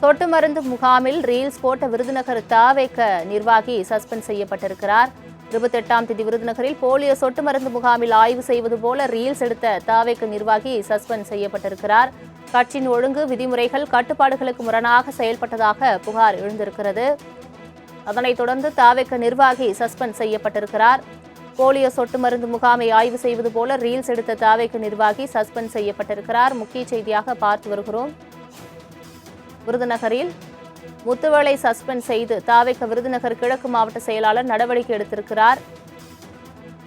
சொட்டு மருந்து முகாமில் ரீல்ஸ் போட்ட விருதுநகர் தாவேக நிர்வாகி சஸ்பெண்ட் செய்யப்பட்டிருக்கிறார். 28ஆம் தேதி விருதுநகரில் போலியோ சொட்டு மருந்து முகாமில் ஆய்வு செய்வது போல ரீல்ஸ் எடுத்த தாவேக நிர்வாகி சஸ்பெண்ட் செய்யப்பட்டிருக்கிறார். கட்சியின் ஒழுங்கு விதிமுறைகள் கட்டுப்பாடுகளுக்கு முரணாக செயல்பட்டதாக புகார் எழுந்திருக்கிறது. அதனைத் தொடர்ந்து தாவேக நிர்வாகி சஸ்பெண்ட் செய்யப்பட்டிருக்கிறார். போலியோ சொட்டு மருந்து முகாமை ஆய்வு செய்வது போல ரீல்ஸ் எடுத்த தாவேக நிர்வாகி சஸ்பெண்ட் செய்யப்பட்டிருக்கிறார். முக்கிய செய்தியாக பார்த்து வருகிறோம். விருதுநகரில் முத்துவேலை சஸ்பெண்ட் செய்து தாவேக விருதுநகர் கிழக்கு மாவட்ட செயலாளர் நடவடிக்கை எடுத்திருக்கிறார்.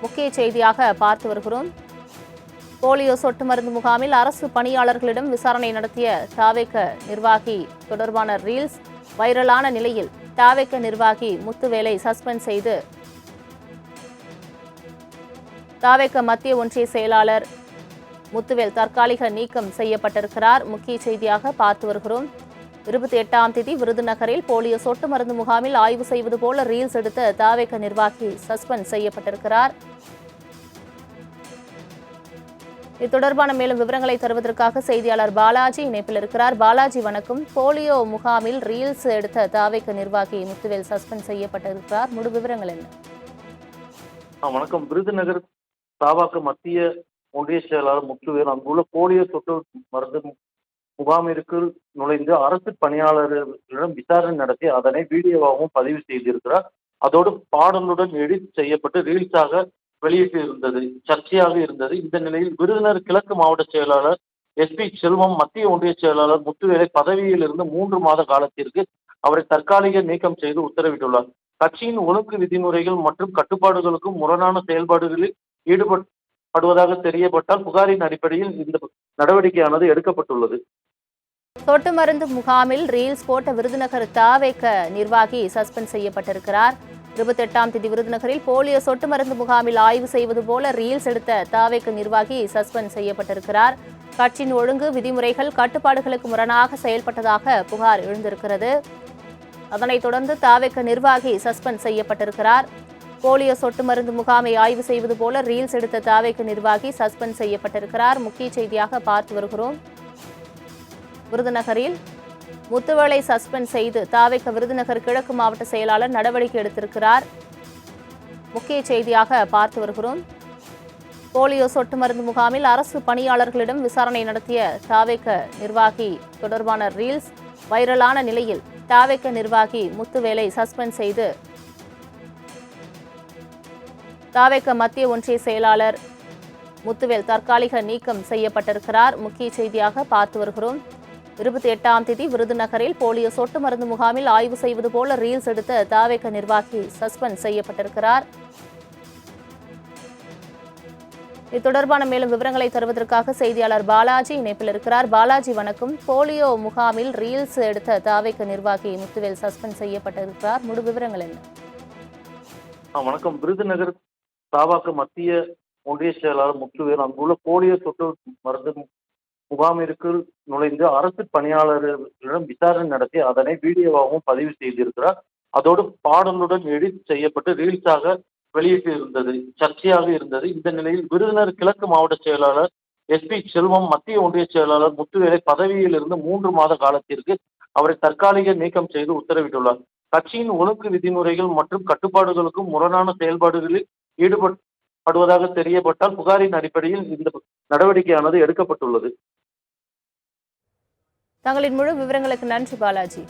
முக்கிய செய்தியாக பார்த்து வருகிறோம். போலியோ சொட்டு மருந்து முகாமில் அரசு பணியாளர்களிடம் விசாரணை நடத்திய தாவேக நிர்வாகி தொடர்பான ரீல்ஸ் வைரலான நிலையில் தாவேக நிர்வாகி முத்துவேலை சஸ்பெண்ட் செய்து தாவேக மத்திய ஒன்றிய செயலாளர் முத்துவேல் தற்காலிக நீக்கம் செய்யப்பட்டிருக்கிறார். முக்கிய செய்தியாக பார்த்து வருகிறோம். 28ஆம் தேதி விருதுநகரில் போலியோ சொட்டு மருந்து முகாமில் ஆய்வு செய்வது போல ரீல்ஸ் எடுத்த தாவேக நிர்வாகி சஸ்பெண்ட் செய்யப்பட்டிருக்கிறார். இது தொடர்பான மேலும் விவரங்களை தருவதற்காக செய்தியாளர் பாலாஜி இணைப்பில் இருக்கிறார். பாலாஜி வணக்கம். போலியோ முகாமில் ரீல்ஸ் எடுத்த தாவேக நிர்வாகி முத்துவேல் சஸ்பெண்ட் செய்யப்பட்டிருக்கிறார். முழு விவரங்கள் என்ன? வணக்கம். விருதுநகர் தாவாக்க மத்திய ஒன்றிய செயலாளர் முத்துவேல் அங்குள்ள போலியோ சொட்டு மருந்து முகாமிற்குள் நுழைந்து அரசு பணியாளர்களிடம் விசாரணை நடத்தி அதனை வீடியோவாகவும் பதிவு செய்திருக்கிறார். அதோடு பாடலுடன் எடிட் செய்யப்பட்டு ரீல்ஸாக வெளியிட்டு இருந்தது, சர்ச்சையாக இருந்தது. இந்த நிலையில் விருதுநகர் கிழக்கு மாவட்ட செயலாளர் SP செல்வம் மத்திய ஒன்றிய செயலாளர் முத்துவேலை பதவியில் இருந்து 3 மாத காலத்திற்கு அவரை தற்காலிக நீக்கம் செய்து உத்தரவிட்டுள்ளார். கட்சியின் ஒழுங்கு விதிமுறைகள் மற்றும் கட்டுப்பாடுகளுக்கும் முரணான செயல்பாடுகளில் ஈடுபடுவதாக தெரியப்பட்டால் புகாரின் அடிப்படையில் இந்த நடவடிக்கையானது எடுக்கப்பட்டுள்ளது. சொட்டு மருந்து முகாமில் ரீல்ஸ் போட்ட விருதுநகர் தாவேக நிர்வாகி சஸ்பெண்ட் செய்யப்பட்டிருக்கிறார். 28ஆம் தேதி விருதுநகரில் போலியோ சொட்டு மருந்து முகாமில் ஆய்வு செய்வது போல ரீல்ஸ் எடுத்த தாவேக நிர்வாகி சஸ்பெண்ட் செய்யப்பட்டிருக்கிறார். கட்சியின் ஒழுங்கு விதிமுறைகள் கட்டுப்பாடுகளுக்கு முரணாக செயல்பட்டதாக புகார் எழுந்திருக்கிறது. அதனைத் தொடர்ந்து தாவேக நிர்வாகி சஸ்பெண்ட் செய்யப்பட்டிருக்கிறார். போலியோ சொட்டு மருந்து முகாமை ஆய்வு செய்வது போல ரீல்ஸ் எடுத்த தாவேக நிர்வாகி சஸ்பெண்ட் செய்யப்பட்டிருக்கிறார். முக்கிய செய்தியாக பார்த்து வருகிறோம். விருதுநகரில் முத்துவேலை சஸ்பெண்ட் செய்து தாவேக விருதுநகர் கிழக்கு மாவட்ட செயலாளர் நடவடிக்கை எடுத்திருக்கிறார். முக்கிய செய்தியாக பார்த்து வருகிறோம். போலியோ சொட்டு மருந்து முகாமில் அரசு பணியாளர்களிடம் விசாரணை நடத்திய தாவேக நிர்வாகி தொடர்பான ரீல்ஸ் வைரலான நிலையில் தாவேக நிர்வாகி முத்துவேலை சஸ்பெண்ட் செய்து தாவேக மத்திய ஒன்றிய செயலாளர் முத்துவேல் தற்காலிக நீக்கம் செய்யப்பட்டிருக்கிறார். முக்கிய செய்தியாக பார்த்து வருகிறோம். 28ஆம் தேதி விருதுநகரில் போலியோ சொட்டு மருந்து முகாமில் ஆய்வு செய்வது போல ரீல்ஸ் எடுத்த தாவேக நிர்வாகி சஸ்பெண்ட் செய்யப்பட்டிருக்கிறார். இது தொடர்பான மேலும் விவரங்களை தருவதற்காக செய்தியாளர் பாலாஜி இணைப்பில் இருக்கிறார். பாலாஜி வணக்கம். போலியோ முகாமில் ரீல்ஸ் எடுத்த தாவேக நிர்வாகி முத்துவேல் சஸ்பெண்ட் செய்யப்பட்டிருக்கிறார். முழு விவரங்கள் என்ன? வணக்கம். விருதுநகர் தாவாக்க மத்திய ஒன்றிய செயலாளர் முத்துவேல் அங்குள்ள போலியோ சொட்டு மருந்து முகாமிற்குள் நுழைந்து அரசு பணியாளர்களிடம் விசாரணை நடத்தி அதனை வீடியோவாகவும் பதிவு செய்திருக்கிறார். அதோடு பாடலுடன் எடிட் செய்யப்பட்டு ரீல்ஸாக வெளியிட்டு இருந்தது, சர்ச்சையாக இருந்தது. இந்த நிலையில் விருதுநகர் கிழக்கு மாவட்ட செயலாளர் SP செல்வம் மத்திய ஒன்றிய செயலாளர் முத்துவேலை பதவியில் இருந்து 3 மாத காலத்திற்கு அவரை தற்காலிக நீக்கம் செய்து உத்தரவிட்டுள்ளார். கட்சியின் ஒழுங்கு விதிமுறைகள் மற்றும் கட்டுப்பாடுகளுக்கும் முரணான செயல்பாடுகளில் ஈடுபடுவதாக தெரியப்பட்டால் புகாரின் அடிப்படையில் இந்த நடவடிக்கையானது எடுக்கப்பட்டுள்ளது. தங்களின் முழு விவரங்களுக்கு நன்றி பாலாஜி.